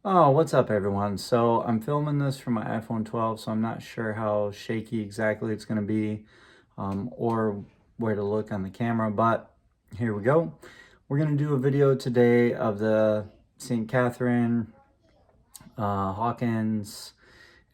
Oh, what's up everyone? So I'm filming this from my iPhone 12, so I'm not sure how shaky exactly it's going to be or where to look on the camera, but here we go. We're going to do a video today of the St. Catherine, Hawkins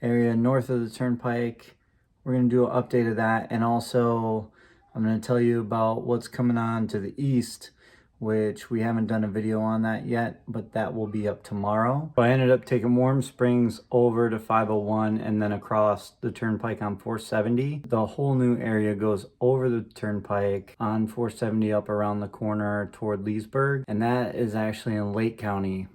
area north of the Turnpike. We're going to do an update of that, and also I'm going to tell you about what's coming on to the east, which we haven't done a video on that yet, but that will be up tomorrow. So I ended up taking Warm Springs over to 501 and then across the Turnpike on 470. The whole new area goes over the Turnpike on 470 up around the corner toward Leesburg, and that is actually in Lake County,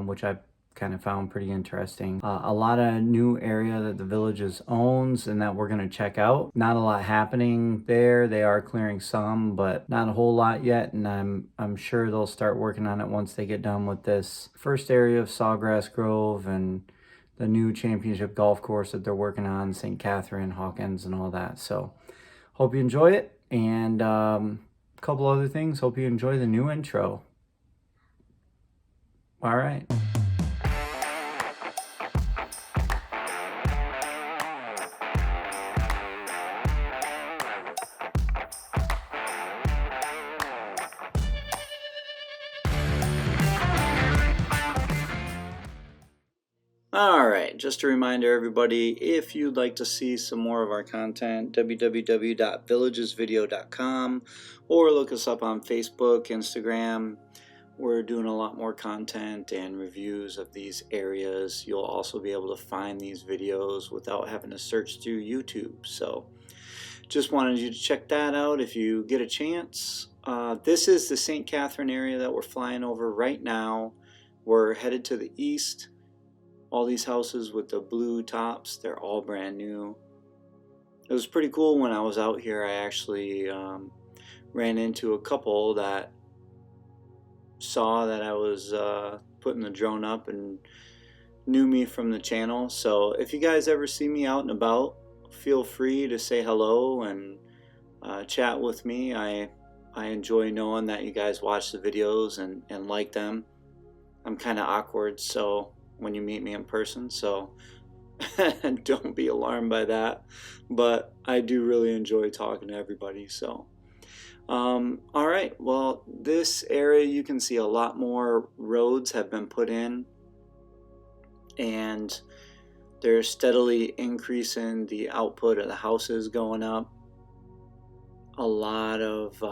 which I kind of found pretty interesting. A lot of new area that the Villages owns and that we're going to check out. Not a lot happening there. They are clearing some, but not a whole lot yet, and I'm sure they'll start working on it once they get done with this first area of Sawgrass Grove and the new championship golf course that they're working on, St. Catherine, Hawkins, and all that. So hope you enjoy it, and a couple other things. Hope you enjoy the new intro. All right. Alright, just a reminder everybody, if you'd like to see some more of our content, www.villagesvideo.com, or look us up on Facebook, Instagram. We're doing a lot more content and reviews of these areas. You'll also be able to find these videos without having to search through YouTube. So just wanted you to check that out if you get a chance. This is the St. Catherine area that we're flying over right now. We're headed to the east. All these houses with the blue tops, they're all brand new. It was pretty cool when I was out here. I actually ran into a couple that saw that I was putting the drone up and knew me from the channel. So if you guys ever see me out and about, feel free to say hello and chat with me. I enjoy knowing that you guys watch the videos and like them. I'm kind of awkward, so when you meet me in person, so don't be alarmed by that, but I do really enjoy talking to everybody. So all right, well, this area, you can see a lot more roads have been put in, and they're steadily increasing the output of the houses going up. A lot of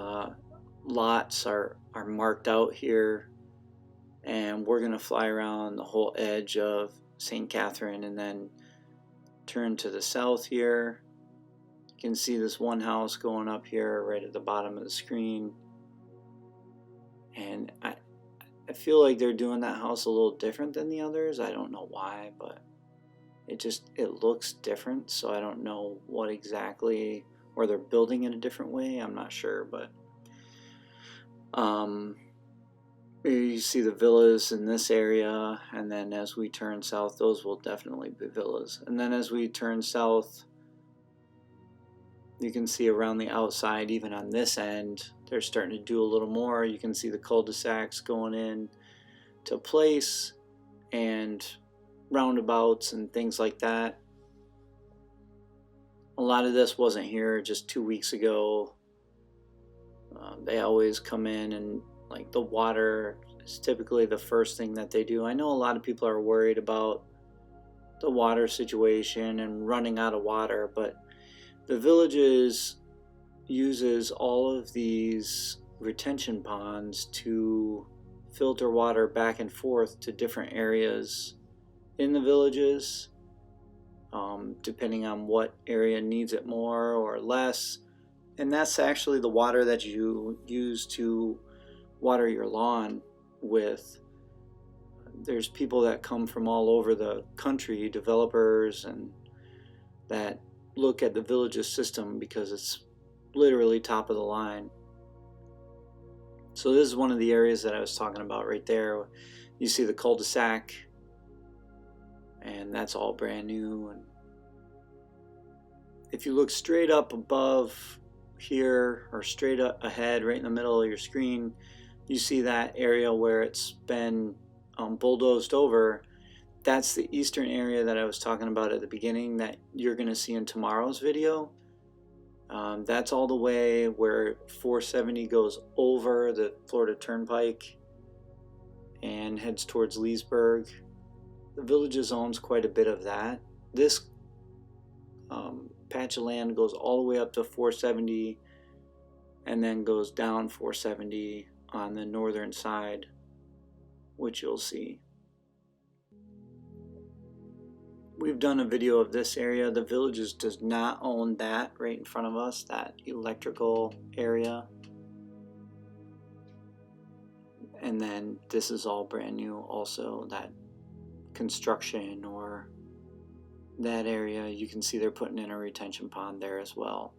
lots are marked out here, and we're gonna fly around the whole edge of St. Catherine and then turn to the south here. You can see this one house going up here right at the bottom of the screen, and I feel like they're doing that house a little different than the others. I don't know why, but it looks different, so I don't know what exactly, or they're building it a different way. I'm not sure, but you see the villas in this area, and then as we turn south, those will definitely be villas. And then as we turn south, you can see around the outside, even on this end, they're starting to do a little more. You can see the cul-de-sacs going in to place and roundabouts and things like that. A lot of this wasn't here just 2 weeks ago. They always come in, and like the water is typically the first thing that they do. I know a lot of people are worried about the water situation and running out of water, but the Villages uses all of these retention ponds to filter water back and forth to different areas in the Villages, depending on what area needs it more or less. And that's actually the water that you use to water your lawn with. There's people that come from all over the country, developers, and that look at the Villages system because it's literally top of the line. So this is one of the areas that I was talking about right there. You see the cul-de-sac, and that's all brand new. And if you look straight up above here, or straight up ahead right in the middle of your screen, you see that area where it's been bulldozed over, that's the eastern area that I was talking about at the beginning that you're going to see in tomorrow's video. That's all the way where 470 goes over the Florida Turnpike and heads towards Leesburg. The Villages owns quite a bit of that. This patch of land goes all the way up to 470 and then goes down 470 on the northern side, which you'll see. We've done a video of this area. The Villages does not own that right in front of us, that electrical area. And then this is all brand new also, that construction or that area. You can see they're putting in a retention pond there as well.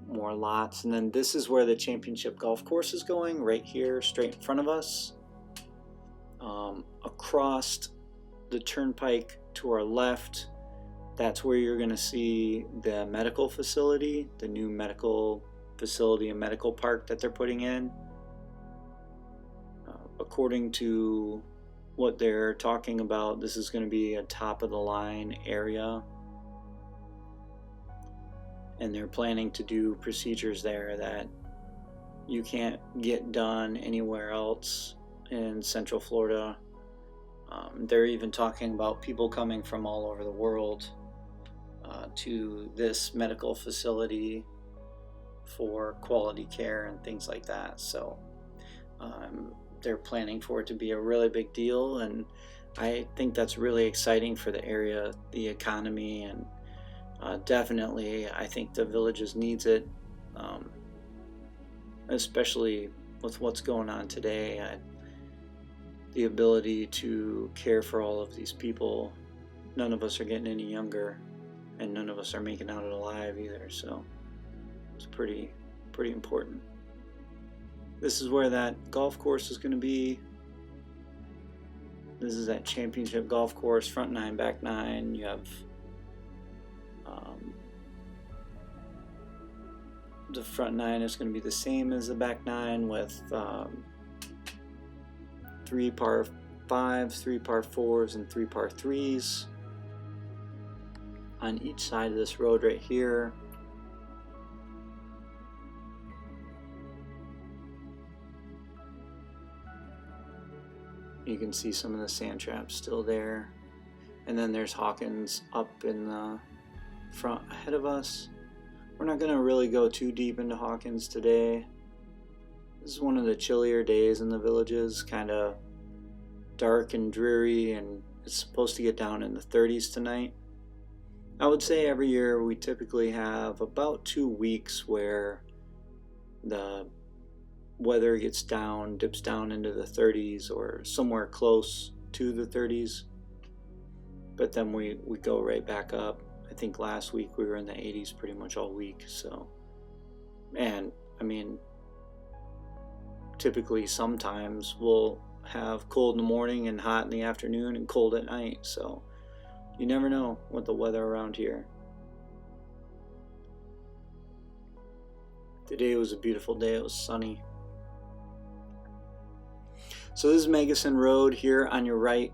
More lots. And then this is where the championship golf course is going, right here straight in front of us. Across the turnpike to our left, that's where you're going to see the medical facility, the new medical facility and medical park that they're putting in. According to what they're talking about, this is going to be a top of the line area, and they're planning to do procedures there that you can't get done anywhere else in Central Florida. They're even talking about people coming from all over the world to this medical facility for quality care and things like that. So they're planning for it to be a really big deal, and I think that's really exciting for the area, the economy, and definitely I think the Villages needs it, especially with what's going on today. The ability to care for all of these people. None of us are getting any younger, and none of us are making out alive either, so it's pretty important. This is where that golf course is going to be. This is that championship golf course, front nine, back nine. You have the front nine is going to be the same as the back nine, with 3 par 5s, 3 par 4s, and 3 par 3s on each side of this road right here. You can see some of the sand traps still there. And then there's Hawkins up in the front ahead of us. We're not going to really go too deep into Hawkins today. This is one of the chillier days in the Villages, kind of dark and dreary, and it's supposed to get down in the 30s tonight. I would say every year we typically have about 2 weeks where the weather gets down, dips down into the 30s or somewhere close to the 30s, but then we go right back up. I think last week we were in the 80s pretty much all week. So, and I mean, typically sometimes we'll have cold in the morning and hot in the afternoon and cold at night, so you never know with the weather around here. Today was a beautiful day. It was sunny. So this is Cason Road here on your right,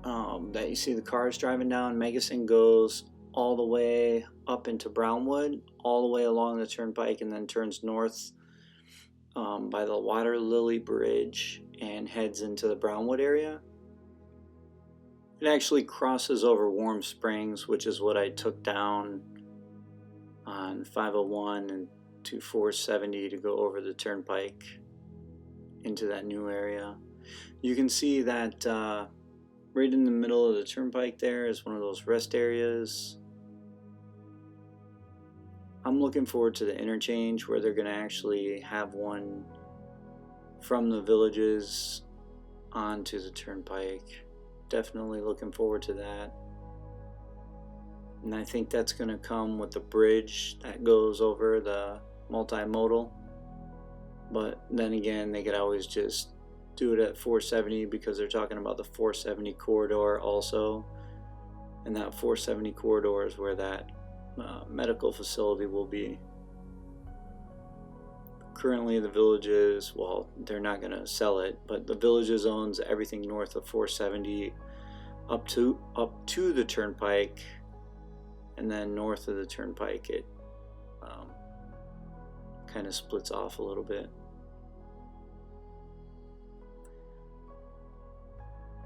that you see the cars driving down. Cason goes all the way up into Brownwood, all the way along the turnpike, and then turns north by the Water Lily Bridge and heads into the Brownwood area. It actually crosses over Warm Springs, which is what I took down on 501 and to 470 to go over the turnpike into that new area. You can see that right in the middle of the turnpike there is one of those rest areas. I'm looking forward to the interchange where they're going to actually have one from the Villages onto the turnpike. Definitely looking forward to that. And I think that's going to come with the bridge that goes over the multimodal. But then again, they could always just do it at 470 because they're talking about the 470 corridor also. And that 470 corridor is where that medical facility will be. Currently the Villages, well, they're not going to sell it, but the Villages owns everything north of 470 up to the Turnpike, and then north of the Turnpike it kind of splits off a little bit.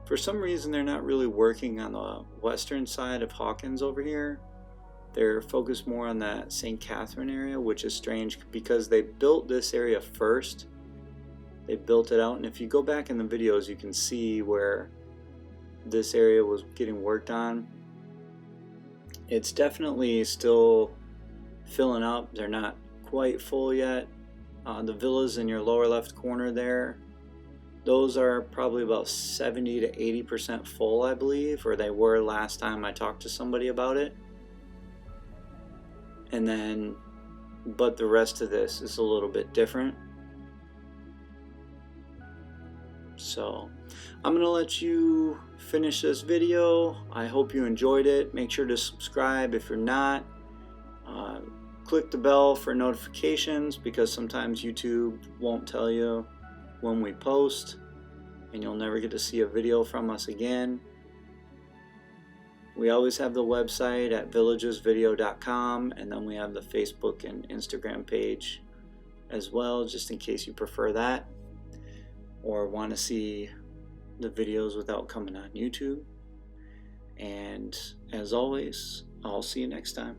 For some reason they're not really working on the western side of Hawkins over here. They're focused more on that St. Catherine area, which is strange because they built this area first. They built it out, and if you go back in the videos you can see where this area was getting worked on. It's definitely still filling up. They're not quite full yet. The villas in your lower left corner there, those are probably about 70 to 80% full, I believe, or they were last time I talked to somebody about it. And then, but the rest of this is a little bit different. So I'm gonna let you finish this video. I hope you enjoyed it. Make sure to subscribe if you're not. Click the bell for notifications, because sometimes YouTube won't tell you when we post, and you'll never get to see a video from us again. We always have the website at villagesvideo.com, and then we have the Facebook and Instagram page as well, just in case you prefer that or want to see the videos without coming on YouTube. And as always, I'll see you next time.